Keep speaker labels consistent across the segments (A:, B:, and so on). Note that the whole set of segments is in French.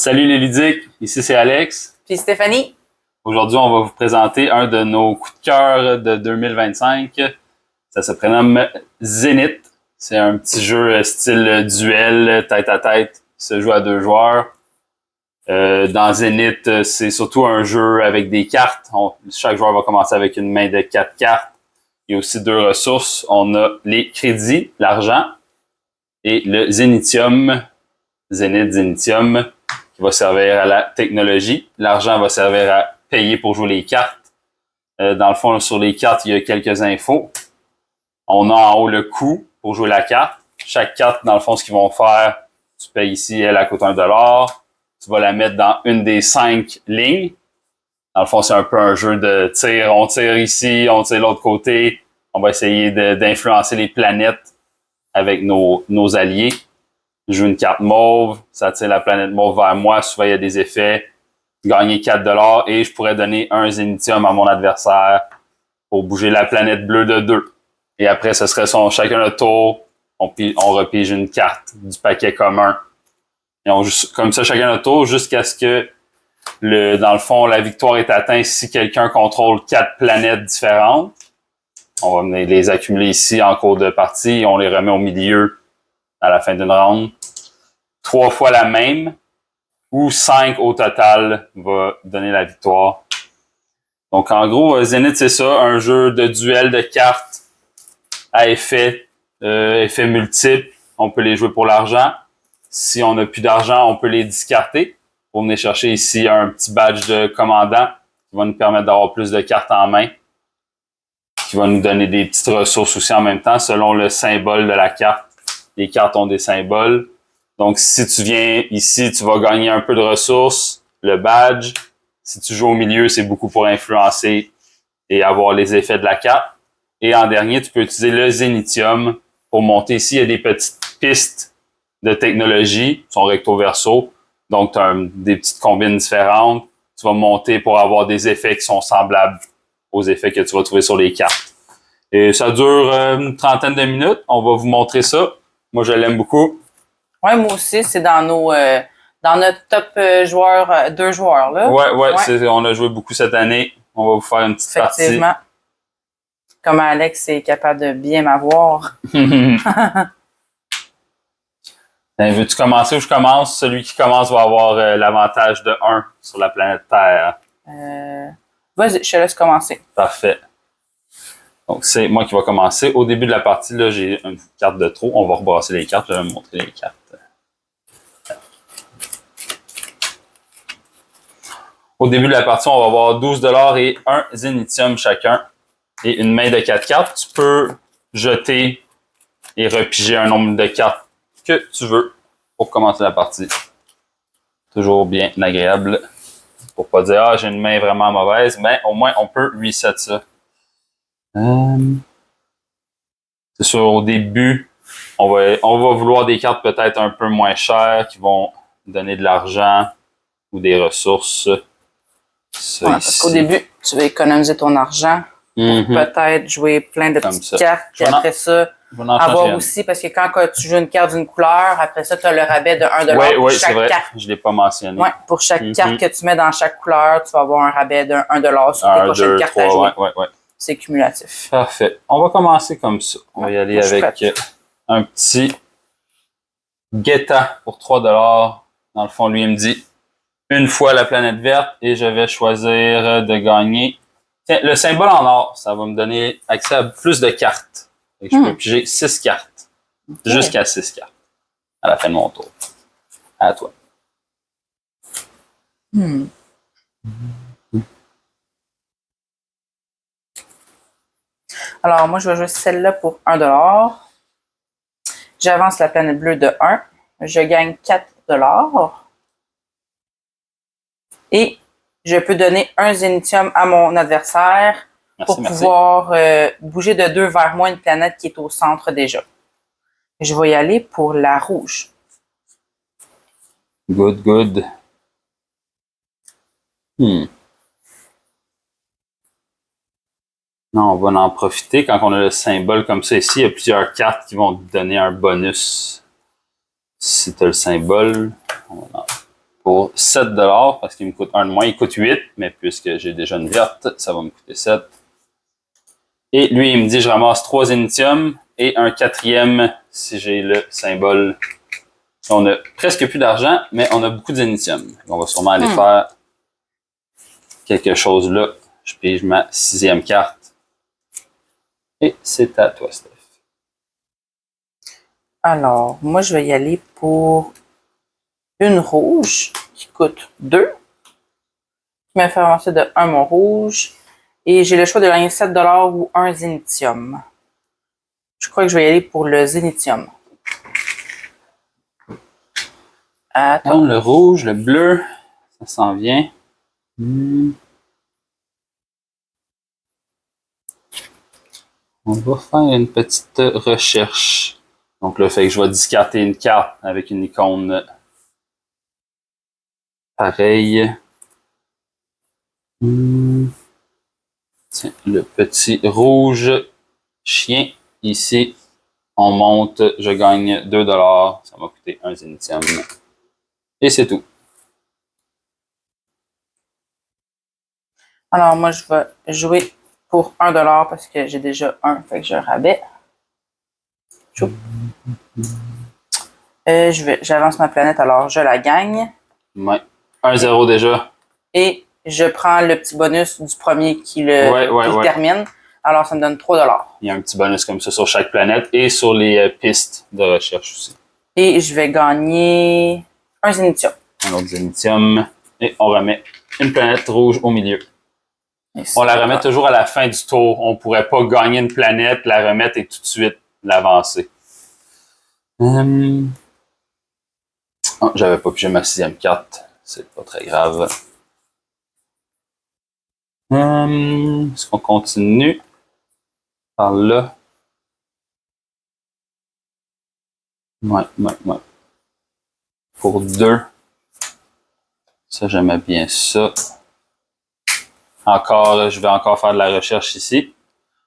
A: Salut les ludiques, ici c'est Alex.
B: Puis Stéphanie.
A: Aujourd'hui, on va vous présenter un de nos coups de cœur de 2025. Ça se prénomme Zenith. C'est un petit jeu style duel, tête à tête, qui se joue à 2 joueurs. Dans Zenith, c'est surtout un jeu avec des cartes. Chaque joueur va commencer avec une main de 4 cartes. Il y a aussi 2 ressources. On a les crédits, l'argent, et le Zenithium, Zenithium, qui va servir à la technologie. L'argent va servir à payer pour jouer les cartes. Dans le fond, sur les cartes, il y a quelques infos. On a en haut le coût pour jouer la carte. Chaque carte, dans le fond, ce qu'ils vont faire, tu payes ici, elle coûte $1. Tu vas la mettre dans une des 5 lignes. Dans le fond, c'est un peu un jeu de tir. On tire ici, on tire de l'autre côté. On va essayer d'influencer les planètes avec nos alliés. Je joue une carte mauve, ça tire la planète mauve vers moi. Souvent, il y a des effets. Gagner $4 et je pourrais donner un Zenithium à mon adversaire pour bouger la planète bleue de 2. Et après, ce serait chacun notre tour. On repige une carte du paquet commun. Et on joue comme ça chacun notre tour jusqu'à ce que, dans le fond, la victoire est atteinte si quelqu'un contrôle 4 planètes différentes. On va venir les accumuler ici en cours de partie et on les remet au milieu à la fin d'une ronde. 3 fois la même ou 5 au total va donner la victoire. Donc en gros, Zenith, c'est ça, un jeu de duel de cartes à effets multiples. On peut les jouer pour l'argent. Si on n'a plus d'argent, on peut les discarter pour venir chercher ici un petit badge de commandant qui va nous permettre d'avoir plus de cartes en main, qui va nous donner des petites ressources aussi en même temps selon le symbole de la carte. Les cartes ont des symboles. Donc, si tu viens ici, tu vas gagner un peu de ressources, le badge. Si tu joues au milieu, c'est beaucoup pour influencer et avoir les effets de la carte. Et en dernier, tu peux utiliser le Zenithium pour monter ici. Il y a des petites pistes de technologie, sont recto-verso. Donc, tu as des petites combines différentes. Tu vas monter pour avoir des effets qui sont semblables aux effets que tu vas trouver sur les cartes. Et ça dure une trentaine de minutes. On va vous montrer ça. Moi, je l'aime beaucoup.
B: Ouais, moi aussi, c'est dans notre top joueurs, 2 joueurs, là.
A: Ouais. On a joué beaucoup cette année. On va vous faire une petite partie.
B: Effectivement. Comme Alex est capable de bien m'avoir.
A: Veux-tu commencer ou je commence? Celui qui commence va avoir l'avantage de 1 sur la planète Terre.
B: Vas-y, je te laisse commencer.
A: Parfait. Donc, c'est moi qui va commencer. Au début de la partie, là, j'ai une carte de trop. On va rebrasser les cartes. Je vais vous montrer les cartes. Au début de la partie, on va avoir $12 et un Zenithium chacun. Et une main de 4 cartes. Tu peux jeter et repiger un nombre de cartes que tu veux pour commencer la partie. Toujours bien agréable. Pour pas dire, ah, j'ai une main vraiment mauvaise. Mais au moins, on peut reset ça. C'est sûr, au début, on va vouloir des cartes peut-être un peu moins chères qui vont donner de l'argent ou des ressources.
B: Parce qu'au début, tu vas économiser ton argent pour peut-être jouer plein de petites cartes. Puis après ça, avoir aussi, parce que quand tu joues une carte d'une couleur, après ça, tu as le rabais de $1 pour chaque carte.
A: Je ne l'ai pas mentionné.
B: Ouais, pour chaque carte que tu mets dans chaque couleur, tu vas avoir un rabais de $1 sur tes prochaines cartes à jouer.
A: Ouais.
B: C'est cumulatif.
A: Parfait. On va commencer comme ça. On va y aller avec un petit Guetta pour $3. Dans le fond, lui, il me dit une fois la planète verte et je vais choisir de gagner. Tiens, le symbole en or, ça va me donner accès à plus de cartes. Je peux piger 6 cartes. Okay. Jusqu'à 6 cartes. À la fin de mon tour. À toi.
B: Alors, moi, je vais jouer celle-là pour $1. J'avance la planète bleue de 1. Je gagne $4. Et je peux donner un Zenithium à mon adversaire pour pouvoir bouger de 2 vers moi une planète qui est au centre déjà. Je vais y aller pour la rouge.
A: Good. Non, on va en profiter. Quand on a le symbole comme ça ici, il y a plusieurs cartes qui vont te donner un bonus. Si tu as le symbole, on va en pour 7 parce qu'il me coûte un de moins. Il coûte 8, mais puisque j'ai déjà une verte, ça va me coûter 7. Et lui, il me dit je ramasse 3 Zénitium et un 4e si j'ai le symbole. On a presque plus d'argent, mais on a beaucoup de Zénitium. On va sûrement aller faire quelque chose là. Je pige ma 6e carte. Et c'est à toi, Steph.
B: Alors, moi, je vais y aller pour une rouge qui coûte 2. Qui m'a fait avancer de 1 mon rouge. Et j'ai le choix de gagner 7 ou un Zénitium. Je crois que je vais y aller pour le Zénitium.
A: Attends, le rouge, le bleu, ça s'en vient. On va faire une petite recherche. Donc là, fait que je vais discarter une carte avec une icône pareille. Tiens, le petit rouge chien. Ici, on monte, je gagne 2 $. Ça m'a coûté un Zénitium. Et c'est tout.
B: Alors, moi, je vais jouer pour 1 $ parce que j'ai déjà un, fait que j'ai un rabais. J'avance ma planète, alors je la gagne.
A: Ouais. 1-0 déjà.
B: Et je prends le petit bonus du premier qui le termine. Alors, ça me donne 3 $.
A: Il y a un petit bonus comme ça sur chaque planète et sur les pistes de recherche aussi.
B: Et je vais gagner un Zénitium.
A: Un autre Zénitium. Et on remet une planète rouge au milieu. On la remet toujours à la fin du tour. On ne pourrait pas gagner une planète, la remettre et tout de suite l'avancer. Oh, j'avais pas pigé ma 6e carte. C'est pas très grave. Est-ce qu'on continue par là? Ouais. Pour 2. Ça, j'aimais bien ça. Encore, je vais encore faire de la recherche ici.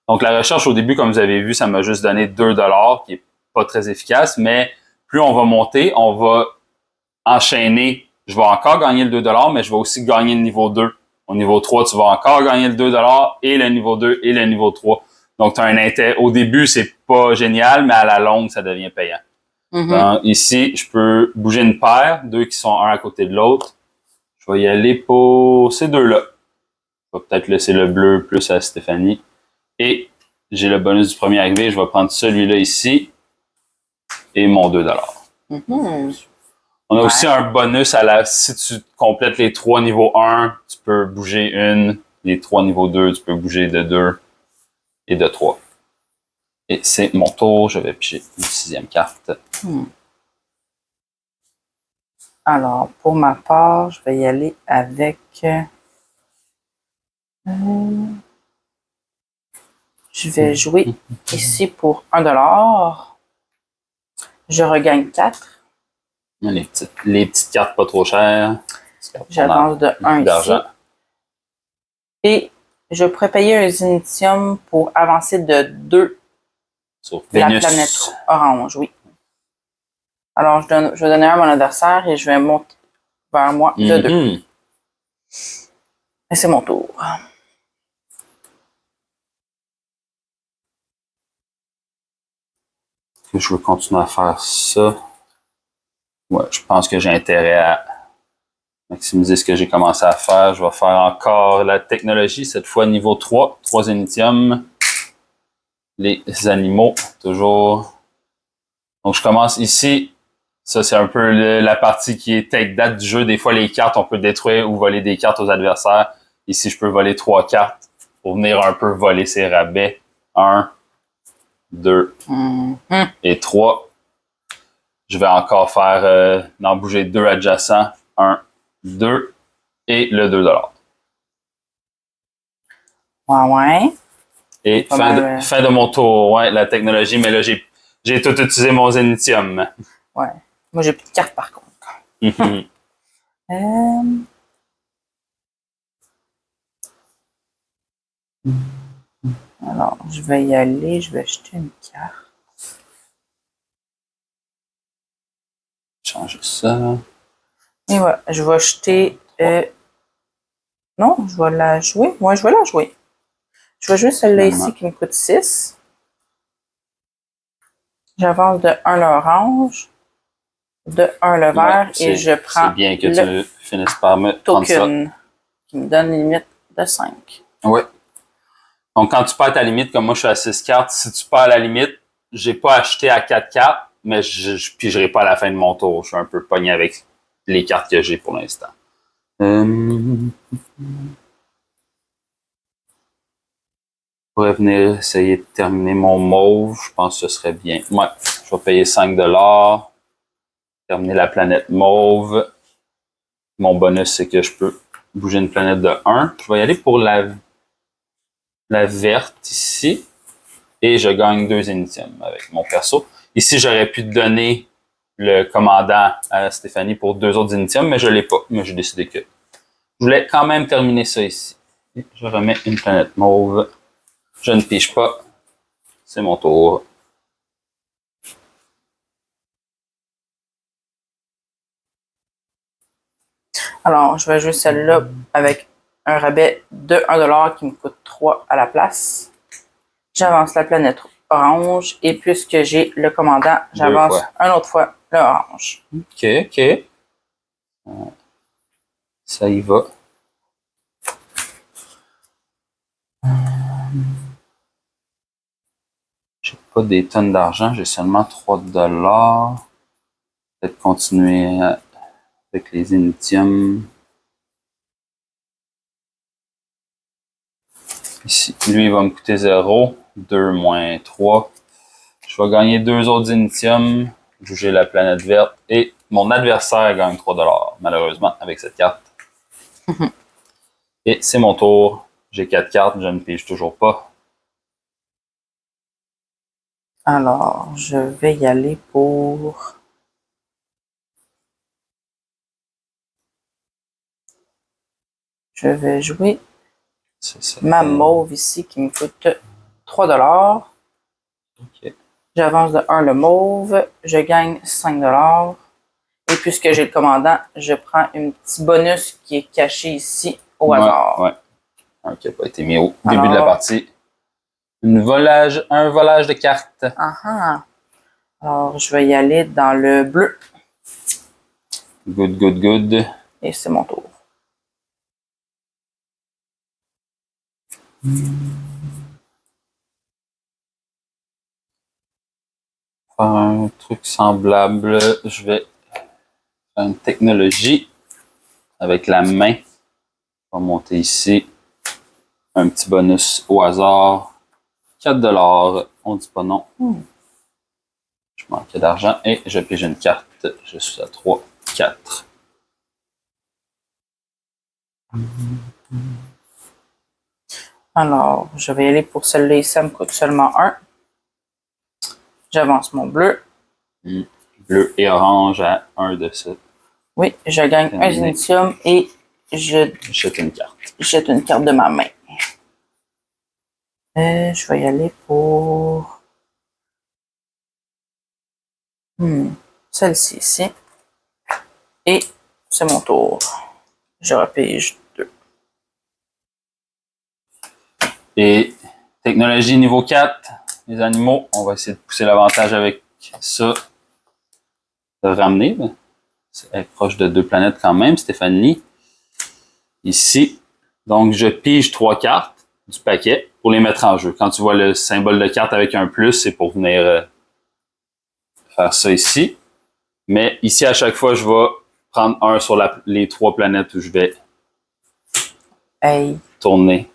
A: Donc, la recherche, au début, comme vous avez vu, ça m'a juste donné 2 $, qui est pas très efficace, mais plus on va monter, on va enchaîner. Je vais encore gagner le 2 $, mais je vais aussi gagner le niveau 2. Au niveau 3, tu vas encore gagner le 2 $ et le niveau 2 et le niveau 3. Donc, tu as un intérêt. Au début, c'est pas génial, mais à la longue, ça devient payant. Donc, ici, je peux bouger une paire, 2 qui sont un à côté de l'autre. Je vais y aller pour ces 2-là. Je vais peut-être laisser le bleu plus à Stéphanie. Et j'ai le bonus du premier arrivé. Je vais prendre celui-là ici et mon 2 $. On a aussi un bonus si tu complètes les 3 niveaux 1, tu peux bouger une. Les 3 niveaux 2, tu peux bouger de 2 et de 3. Et c'est mon tour. Je vais piger une 6e carte.
B: Alors, pour ma part, je vais y aller avec... je vais jouer ici pour 1 $. Je regagne 4.
A: Les petites cartes pas trop chères.
B: J'avance de 1 ici. Et je pourrais payer un Zénitium pour avancer de 2
A: sur
B: la planète orange, oui. Alors, je vais donner un à mon adversaire et je vais monter vers moi de 2. Et c'est mon tour.
A: Je veux continuer à faire ça. Ouais, je pense que j'ai intérêt à maximiser ce que j'ai commencé à faire. Je vais faire encore la technologie, cette fois niveau 3. 3 Zénitium. Les animaux, toujours. Donc, je commence ici. Ça, c'est un peu la partie qui est tech date du jeu. Des fois, les cartes, on peut détruire ou voler des cartes aux adversaires. Ici, je peux voler 3 cartes pour venir un peu voler ses rabais. 1, 2 et 3. Je vais encore faire en bouger 2 adjacents. 1, 2 et le 2 $.
B: Ouais.
A: Et fin de mon tour. Ouais, la technologie, mais là, j'ai tout utilisé mon Zénitium.
B: Ouais. Moi, j'ai plus de cartes par contre. Alors, je vais y aller. Je vais acheter une carte.
A: Changer ça.
B: Et voilà, je vais jeter... non, je vais la jouer. Ouais, je vais la jouer. Je vais jouer celle-là ici qui me coûte 6. J'avance de 1 l'orange, de 1 le vert et je prends
A: c'est bien que tu finisses par me prendre ça.
B: Qui me donne une limite de 5.
A: Oui. Donc, quand tu perds ta limite, comme moi, je suis à 6 cartes, si tu perds la limite, j'ai pas acheté à 4 cartes, mais je pigerai pas à la fin de mon tour. Je suis un peu pogné avec les cartes que j'ai pour l'instant. Je pourrais venir essayer de terminer mon mauve. Je pense que ce serait bien. Ouais, je vais payer 5 $. Terminer la planète mauve. Mon bonus, c'est que je peux bouger une planète de 1. Je vais y aller pour la verte ici. Et je gagne 2 initiums avec mon perso. Ici, j'aurais pu donner le commandant à Stéphanie pour 2 autres initiums, mais je ne l'ai pas. Mais j'ai décidé que je voulais quand même terminer ça ici. Je remets une planète mauve. Je ne pige pas. C'est mon tour.
B: Alors, je vais jouer celle-là avec un rabais de 1 $ qui me coûte 3 à la place. J'avance la planète orange et puisque j'ai le commandant, j'avance une autre fois le orange.
A: OK. Ça y va. J'ai pas des tonnes d'argent, j'ai seulement 3 $. Peut-être continuer avec les initiums. Ici, lui, il va me coûter 0. 2 moins 3. Je vais gagner 2 autres initiums, bouger la planète verte et mon adversaire gagne 3 $, malheureusement, avec cette carte. Et c'est mon tour. J'ai 4 cartes, je ne pige toujours pas.
B: Alors, je vais y aller pour... Je vais jouer ma mauve ici qui me coûte 3 $.
A: Okay.
B: J'avance de 1 le mauve, je gagne 5 $. Et puisque j'ai le commandant, je prends un petit bonus qui est caché ici au hasard.
A: Ouais. Qui n'a pas été mis au début de la partie. Un volage de cartes.
B: Alors, je vais y aller dans le bleu.
A: Good.
B: Et c'est mon tour.
A: Faire un truc semblable. Je vais faire une technologie avec la main. On va monter ici. Un petit bonus au hasard. 4 $. On dit pas non. Je manquais d'argent et je pige une carte. Je suis à 3, 4.
B: Alors, je vais y aller pour celle-là. Ça me coûte seulement 1. J'avance mon bleu.
A: Bleu et orange à 1 de ça.
B: Oui, je gagne un initium et je
A: jette une carte.
B: Jette une carte de ma main. Je vais y aller pour celle-ci ici. Et c'est mon tour. Je repige 2.
A: Et technologie niveau 4, les animaux, on va essayer de pousser l'avantage avec ça. De ramener. Elle est proche de 2 planètes quand même, Stéphanie. Ici. Donc, je pige 3 cartes du paquet pour les mettre en jeu. Quand tu vois le symbole de carte avec un plus, c'est pour venir faire ça ici. Mais ici, à chaque fois, je vais prendre un sur les 3 planètes où je vais tourner.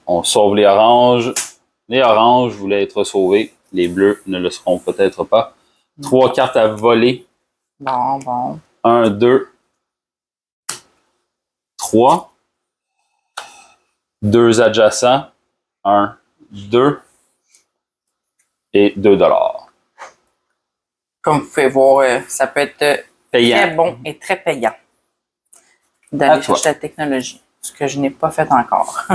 A: On sauve les oranges. Les oranges voulaient être sauvés. Les bleus ne le seront peut-être pas. 3 cartes à voler.
B: Bon.
A: 1, 2, 3. 2 adjacents. 1, 2. Et 2 $.
B: Comme vous pouvez voir, ça peut être payant. Très bon et très payant d'aller chercher la technologie. Ce que je n'ai pas fait encore.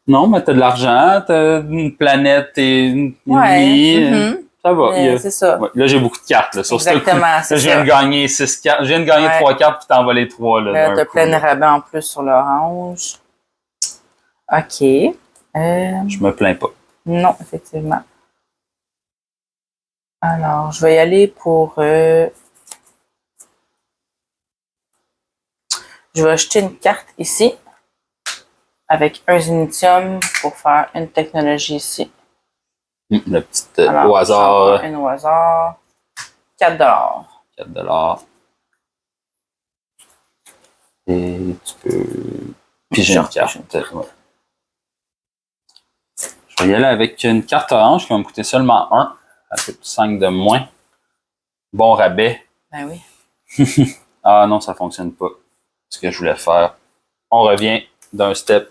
A: Non, mais t'as de l'argent, t'as une planète et une vie. Ça va.
B: C'est ça.
A: Ouais, là, j'ai beaucoup de cartes. Là, sur
B: exactement, c'est
A: ça. Je viens de gagner 6 cartes. Je viens de gagner 3 cartes, puis t'en vas les 3.
B: Là, t'as plein de rabais en plus sur l'orange. OK.
A: Je me plains pas.
B: Non, effectivement. Alors, je vais y aller pour... Je vais acheter une carte ici avec un Zénitium pour faire une technologie ici.
A: La petite au hasard.
B: Une au hasard. 4 $.
A: 4 $. Et tu peux piger une carte. Ouais. Je vais y aller avec une carte orange qui va me coûter seulement 1. Elle coûte 5 de moins. Bon rabais.
B: Ben oui.
A: Ah non, ça fonctionne pas. Ce que je voulais faire. On revient d'un step.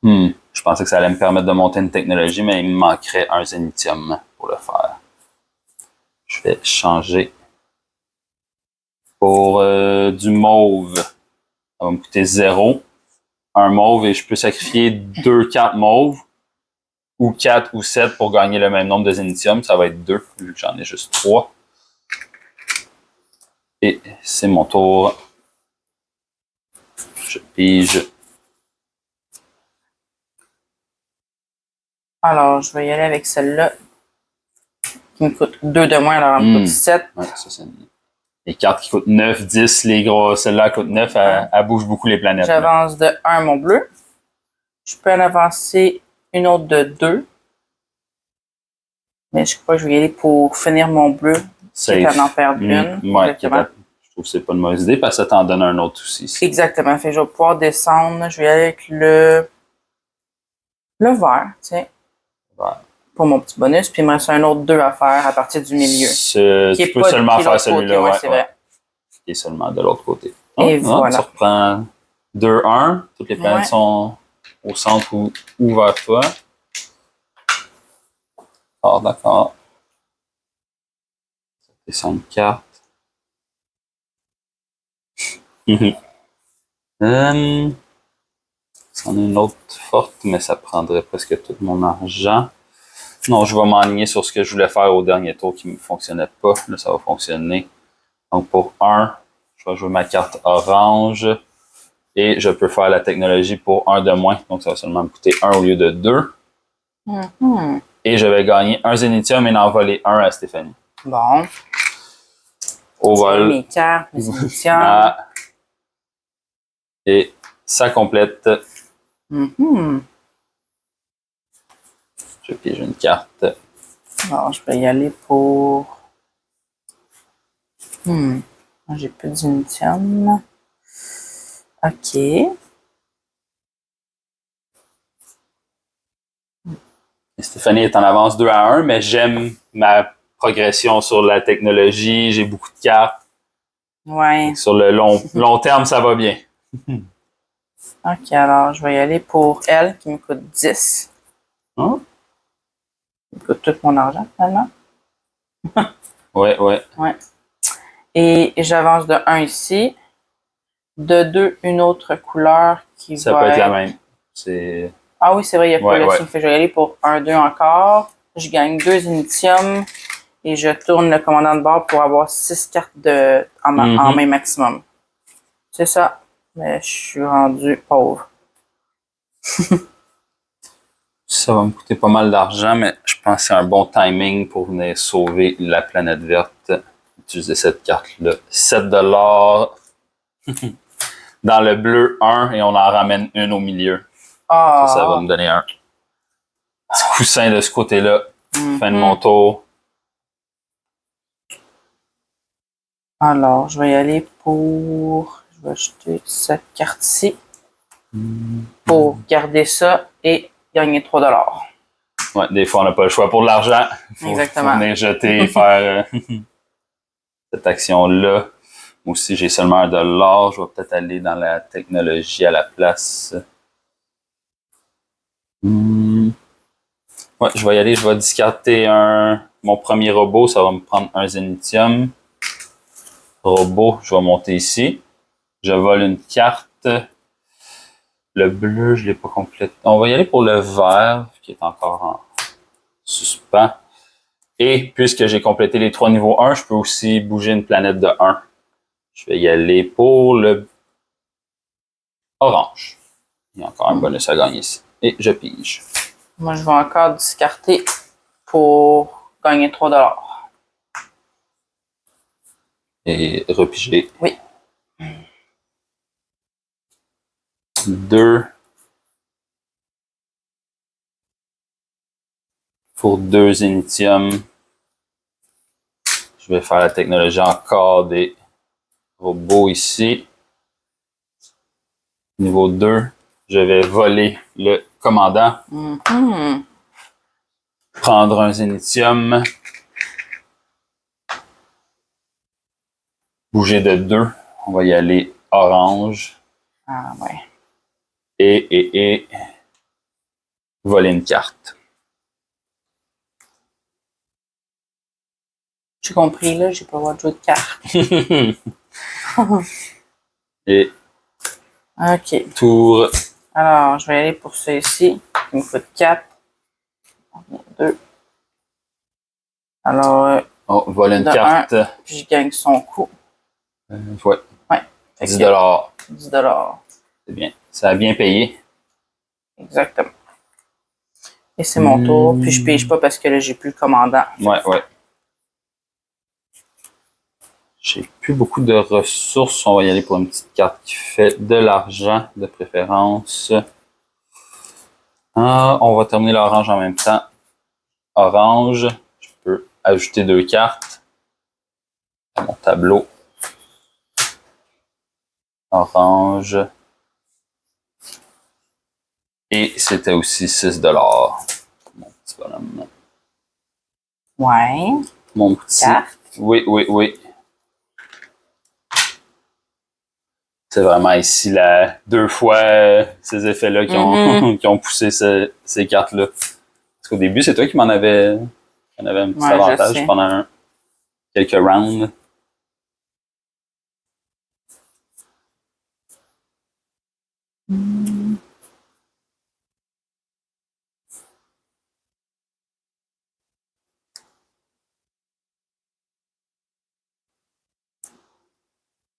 A: Je pensais que ça allait me permettre de monter une technologie, mais il me manquerait un Zénitium pour le faire. Je vais changer pour du mauve. Ça va me coûter 0. Un mauve et je peux sacrifier 2 cartes mauves ou 4 ou 7 pour gagner le même nombre de Zénitium. Ça va être 2 vu que j'en ai juste 3. Et c'est mon tour. Je pige.
B: Alors, je vais y aller avec celle-là qui me coûte 2 de moins, alors elle me coûte 7.
A: Ouais, ça, c'est les cartes qui coûtent 9, 10, les gros, celle-là coûte 9, elle bouge beaucoup les planètes.
B: J'avance de 1 mon bleu. Je peux en avancer une autre de 2. Mais je crois que je vais y aller pour finir mon bleu. C'est à en perdre une.
A: Ouais, je trouve que c'est pas une mauvaise idée parce que ça t'en donne un autre aussi.
B: Exactement. Fait que je vais pouvoir descendre. Je vais y aller avec le vert, tiens.
A: Vert.
B: Pour mon petit bonus. Puis il me reste un autre 2 à faire à partir du milieu.
A: Tu peux seulement faire celui-là.
B: Ouais, c'est vrai.
A: Qui est seulement de l'autre côté.
B: Et voilà.
A: Tu reprends 2-1. Toutes les planètes sont au centre ou vers toi. D'accord. Ça fait 5 cartes. C'en est une autre forte, mais ça prendrait presque tout mon argent. Non, je vais m'enligner sur ce que je voulais faire au dernier tour qui ne fonctionnait pas. Là, ça va fonctionner. Donc, pour 1, je vais jouer ma carte orange. Et je peux faire la technologie pour 1 de moins. Donc, ça va seulement me coûter 1 au lieu de 2. Et je vais gagner un Zénitium et en voler 1 à Stéphanie.
B: Bon.
A: Au vol.
B: Mes cartes, mes Zénitiums.
A: Et ça complète. Je pige une carte.
B: Alors, je peux y aller pour... J'ai plus de Zénitium. OK.
A: Stéphanie est en avance 2-1, mais j'aime ma progression sur la technologie. J'ai beaucoup de cartes.
B: Ouais.
A: Sur le long terme, ça va bien.
B: OK, alors je vais y aller pour elle qui me coûte 10.
A: Hein?
B: Qui me coûte tout mon argent, finalement.
A: Ouais.
B: Et j'avance de 1 ici. De 2, une autre couleur qui
A: ça
B: va
A: peut être la même. C'est...
B: Ah oui, c'est vrai, il n'y a pas le signe. Je vais y aller pour 1-2 encore. Je gagne 2 Zénitium et je tourne le commandant de bord pour avoir 6 cartes en main maximum. C'est ça. Mais je suis rendu pauvre.
A: Ça va me coûter pas mal d'argent, mais je pense que c'est un bon timing pour venir sauver la planète verte. Utiliser cette carte-là. 7 $. Dans le bleu, 1 et on en ramène une au milieu. Ça va me donner un petit coussin de ce côté-là. Fin de mon tour.
B: Alors, je vais y aller pour... Je vais acheter cette carte-ci pour garder ça et gagner 3 $.
A: Ouais, des fois, on n'a pas le choix pour de l'argent.
B: Exactement.
A: Faut venir jeter et faire cette action-là. Moi aussi, j'ai seulement 1 $. Je vais peut-être aller dans la technologie à la place. Ouais, je vais y aller. Je vais discarter mon premier robot. Ça va me prendre un Zénitium. Robot, je vais monter ici. Je vole une carte. Le bleu, je ne l'ai pas complète. On va y aller pour le vert, qui est encore en suspens. Et puisque j'ai complété les 3 niveaux 1, je peux aussi bouger une planète de 1. Je vais y aller pour le orange. Il y a encore un bonus à gagner ici. Et je pige.
B: Moi, je vais encore discarter pour gagner 3 $.
A: Et repiger.
B: Oui.
A: 2. Pour 2 Zenithium. Je vais faire la technologie encore des robots ici. Niveau 2, je vais voler le commandant. Prendre un Zenithium. Bouger de 2. On va y aller orange.
B: Ah ouais.
A: Et voler une carte.
B: J'ai compris, là, j'ai pas le droit de jouer de carte.
A: Et
B: OK.
A: tour.
B: Alors, je vais aller pour ça ici. Il me faut 4. 2. Alors,
A: On vole une carte.
B: Puis je gagne son coup.
A: Ouais. 10 $.
B: 10 $.
A: C'est bien. Ça a bien payé.
B: Exactement. Et c'est mon tour. Puis je pige pas parce que là, j'ai plus le commandant.
A: Ouais. J'ai plus beaucoup de ressources. On va y aller pour une petite carte qui fait de l'argent de préférence. On va terminer l'orange en même temps. Orange. Je peux ajouter 2 cartes à mon tableau. Orange. Et c'était aussi 6 $. Mon petit bonhomme.
B: Ouais.
A: Mon petit.
B: Carte.
A: Oui. C'est vraiment ici deux fois ces effets-là qui ont poussé ces cartes-là. Parce qu'au début, c'est toi qui m'en avais un petit avantage pendant quelques rounds.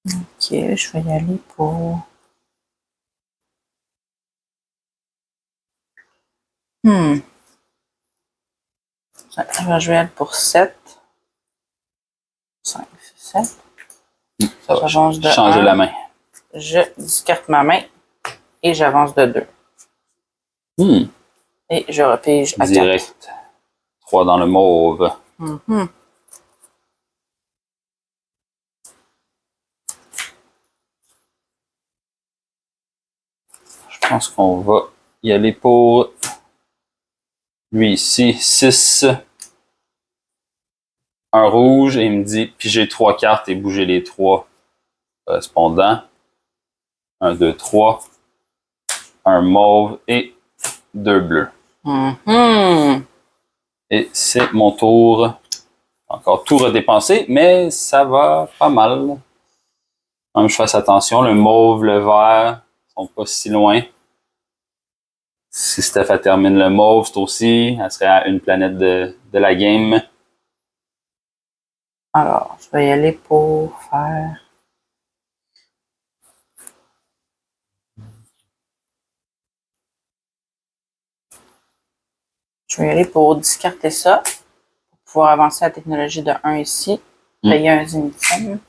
B: OK, je vais y aller pour... Je vais aller pour 7. 5, 7.
A: Ça va changer la main.
B: Je discarte ma main et j'avance de 2. Et je repige à 4.
A: Direct. 3 dans le mauve. Je pense qu'on va y aller pour lui ici. 6. Un rouge et il me dit piger 3 cartes et bouger les 3 correspondants. 1, 2, 3. Un mauve et 2 bleus. Et c'est mon tour. Encore tout redépensé, mais ça va pas mal. Même je fasse attention, le mauve, le vert sont pas si loin. Si Steph termine le mauve, c'est aussi, elle serait à une planète de la game.
B: Alors, je vais y aller pour faire... Je vais y aller pour discarter ça. Pour pouvoir avancer la technologie de 1 ici. Payer un Zenithium.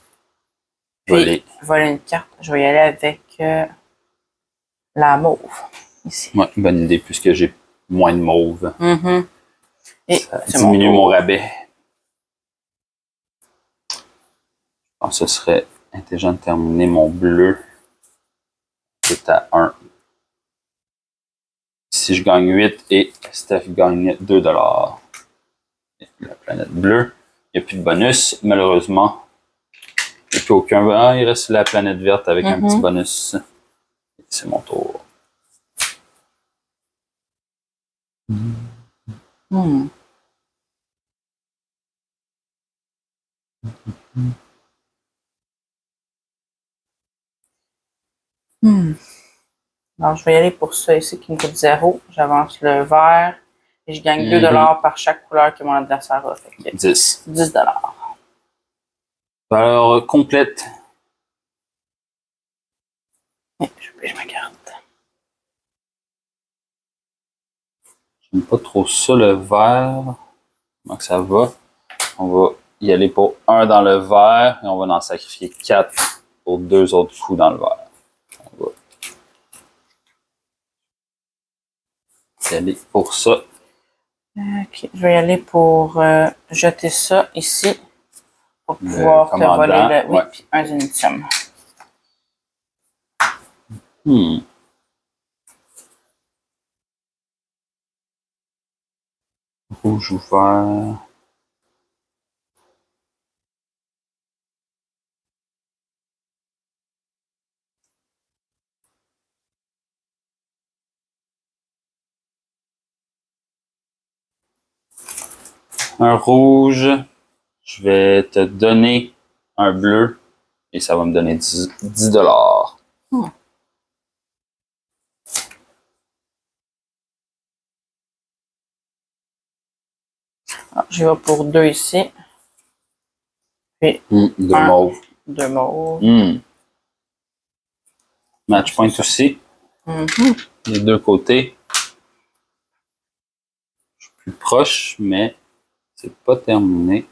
B: Puis, voler une carte. Je vais y aller avec la mauve. Ici.
A: Ouais, bonne idée, puisque j'ai moins de mauve.
B: Et
A: ça diminue mon rabais. Je pense que ce serait intelligent de terminer mon bleu. C'est à 1. Si je gagne 8 et Steph gagne 2 $. La planète bleue. Il n'y a plus de bonus, malheureusement. Il n'y a plus aucun. Ah, il reste la planète verte avec un petit bonus. C'est mon tour.
B: Alors, je vais y aller pour ça ici qui me coûte 0. J'avance le vert. Et je gagne 2 $ par chaque couleur que mon adversaire a. Fait que
A: 10.
B: 10 $.
A: Valeur complète.
B: Je pige ma carte.
A: J'aime pas trop ça, le vert. Comment que ça va? On va y aller pour 1 dans le vert et on va en sacrifier 4 pour 2 autres coups dans le vert. On va y aller pour ça.
B: Ok, je vais y aller pour jeter ça ici pour pouvoir te voler le oui, puis un Zénitium.
A: Rouge ou vert. Un rouge, je vais te donner un bleu et ça va me donner 10 $.
B: Je vais pour 2 ici. Puis
A: 2 mauves.
B: 2 mauves.
A: Match point aussi. Les deux côtés. Je suis plus proche, mais c'est pas terminé.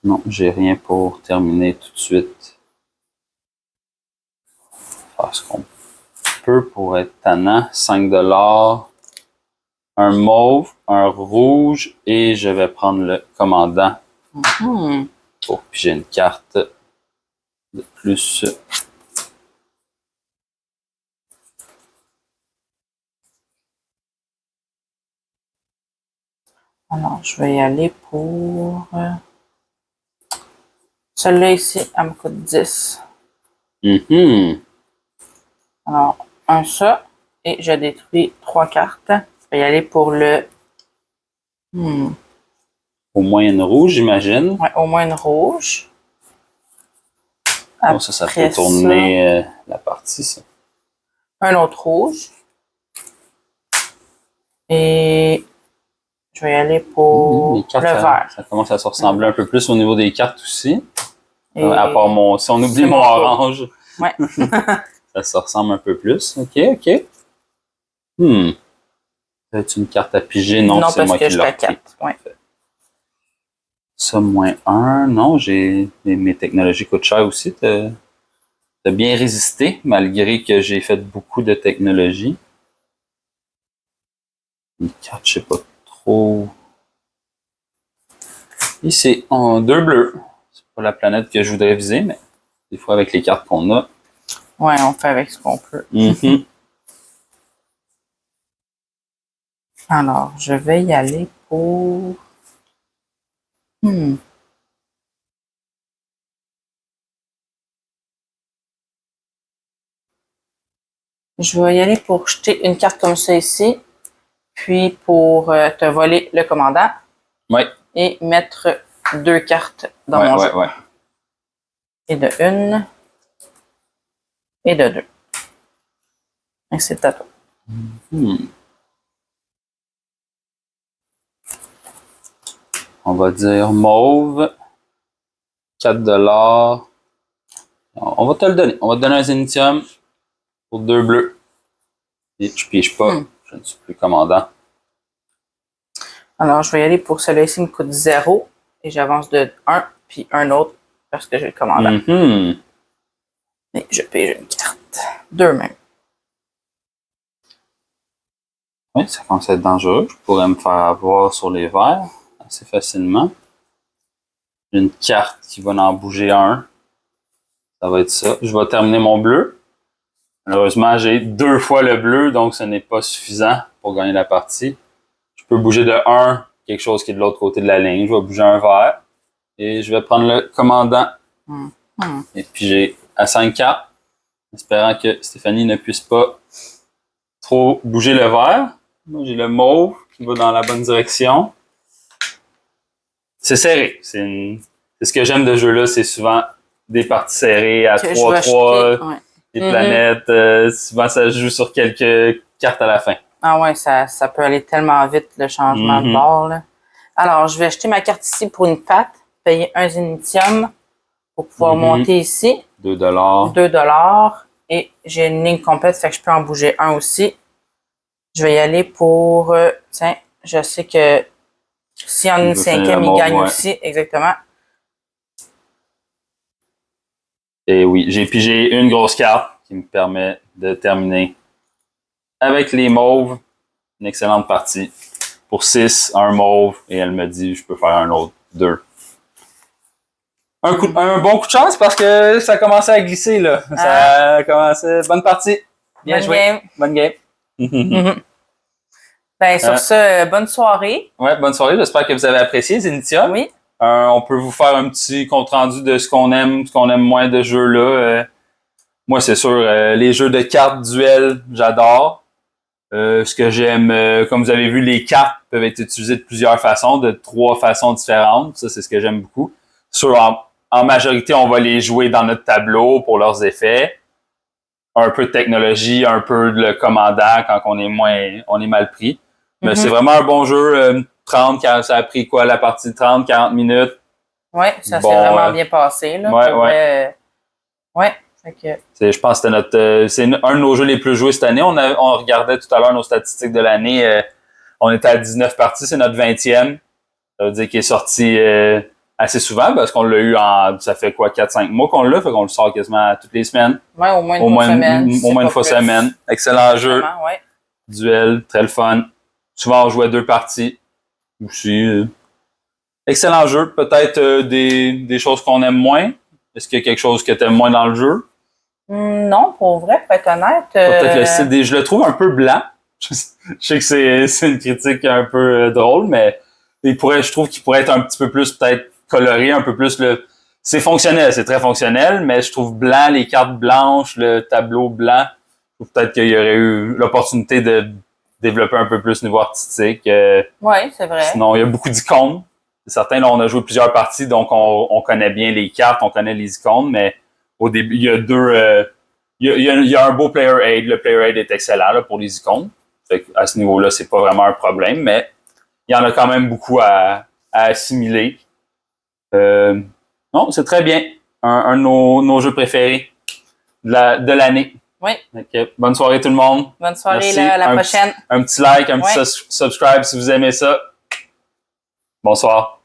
A: Non, j'ai rien pour terminer tout de suite. Faire ce qu'on peut pour être tannant. 5 $. Un mauve, un rouge et je vais prendre le commandant pour piger une carte de plus.
B: Alors, je vais y aller pour celui-là ici, elle me coûte 10. Alors, un ça et je détruis 3 cartes. Je vais y aller pour le
A: Au moins une rouge, j'imagine.
B: Ouais, au moins une rouge.
A: Bon, ça peut tourner la partie, ça.
B: Un autre rouge. Et je vais y aller pour
A: les cartes,
B: le vert.
A: Ça commence à se ressembler un peu plus au niveau des cartes aussi.
B: Et
A: à part si on oublie mon orange,
B: ouais.
A: ça se ressemble un peu plus. OK. C'est une carte à piger? Non, c'est moi qui l'ai pris.
B: Ouais.
A: Ça, moins 1. Non, mes technologies coûtent cher aussi. T'as bien résisté, malgré que j'ai fait beaucoup de technologies. Une carte, je sais pas trop. Ici, on a 2 bleus. C'est pas la planète que je voudrais viser, mais des fois, avec les cartes qu'on a.
B: Ouais, on fait avec ce qu'on peut. Alors, je vais y aller pour... Je vais y aller pour jeter une carte comme ça ici, puis pour te voler le commandant.
A: Ouais.
B: Et mettre 2 cartes dans mon jeu.
A: Ouais.
B: Et de 1 et de 2. Et c'est à toi.
A: On va dire mauve. 4 $. On va te le donner. On va te donner un Zénitium pour 2 bleus. Et je pige pas. Je ne suis plus commandant.
B: Alors, je vais y aller pour celui-là ici, il me coûte 0. Et j'avance de 1, puis un autre, parce que j'ai le commandant. Et je pige une carte. 2 même.
A: Oui, ça commence à être dangereux. Je pourrais me faire avoir sur les verts assez facilement. J'ai une carte qui va en bouger un. Ça va être ça. Je vais terminer mon bleu. Malheureusement, j'ai 2 fois le bleu, donc ce n'est pas suffisant pour gagner la partie. Je peux bouger de 1, quelque chose qui est de l'autre côté de la ligne. Je vais bouger un vert. Et je vais prendre le commandant. Et puis j'ai à 5 cartes, espérant que Stéphanie ne puisse pas trop bouger le vert. Moi, j'ai le mauve qui va dans la bonne direction. C'est serré. C'est ce que j'aime de ce jeu-là, c'est souvent des parties serrées à 3-3, des planètes. Souvent, ça se joue sur quelques cartes à la fin.
B: Ah ouais, ça peut aller tellement vite, le changement de bord. Là. Alors, je vais acheter ma carte ici pour une FAT, payer un Zénitium pour pouvoir monter ici.
A: 2 $.
B: 2 $. Et j'ai une ligne complète, fait que je peux en bouger un aussi. Je vais y aller pour... tiens, je sais que si en une cinquième, il gagne aussi. Exactement.
A: Et oui, j'ai une grosse carte qui me permet de terminer avec les mauves. Une excellente partie. Pour 6, un mauve. Et elle me dit, je peux faire un autre 2. Un bon coup de chance parce que ça commençait à glisser, là. Ça a commencé. Bonne partie. Bien joué. Game. Bonne game.
B: Ben, sur ce, bonne soirée.
A: Ouais, bonne soirée. J'espère que vous avez apprécié, Zenitia.
B: Oui.
A: On peut vous faire un petit compte-rendu de ce qu'on aime moins de jeux-là. Moi, c'est sûr, les jeux de cartes duel, j'adore. Ce que j'aime, comme vous avez vu, les cartes peuvent être utilisées de plusieurs façons, de 3 façons différentes. Ça, c'est ce que j'aime beaucoup. En majorité, on va les jouer dans notre tableau pour leurs effets. Un peu de technologie, un peu de le commandant quand on est mal pris. Mais c'est vraiment un bon jeu. 30, ça a pris quoi la partie? 30, 40 minutes.
B: Oui, ça s'est vraiment bien passé. Là, ouais. Okay.
A: Je pense que c'est un de nos jeux les plus joués cette année. On regardait tout à l'heure nos statistiques de l'année. On était à 19 parties, c'est notre 20e. Ça veut dire qu'il est sorti assez souvent parce qu'on l'a eu ça fait quoi, 4-5 mois qu'on l'a, fait qu'on le sort quasiment toutes les semaines.
B: Oui, au moins une fois
A: semaine. Excellent jeu. Ouais. Duel, très le fun. Souvent on jouait 2 parties. Aussi. Excellent jeu. Peut-être des choses qu'on aime moins. Est-ce qu'il y a quelque chose que tu aimes moins dans le jeu?
B: Non, pour vrai, pour être honnête.
A: Peut-être le style je le trouve un peu blanc. Je sais que c'est une critique un peu drôle, mais je trouve qu'il pourrait être un petit peu plus peut-être coloré, un peu plus c'est fonctionnel, c'est très fonctionnel, mais je trouve blanc, les cartes blanches, le tableau blanc. Je trouve peut-être qu'il y aurait eu l'opportunité de développer un peu plus niveau artistique.
B: Oui, c'est vrai.
A: Sinon, il y a beaucoup d'icônes. Certains, là, on a joué plusieurs parties, donc on connaît bien les cartes, on connaît les icônes, mais au début, il y a il y a un beau player aid. Le player aid est excellent là, pour les icônes. Fait à ce niveau-là, c'est pas vraiment un problème, mais il y en a quand même beaucoup à assimiler. Non, c'est très bien. Un de nos jeux préférés de l'année.
B: Oui.
A: Okay. Bonne soirée tout le monde.
B: Bonne soirée, à la prochaine.
A: Un petit like, un petit subscribe si vous aimez ça. Bonsoir.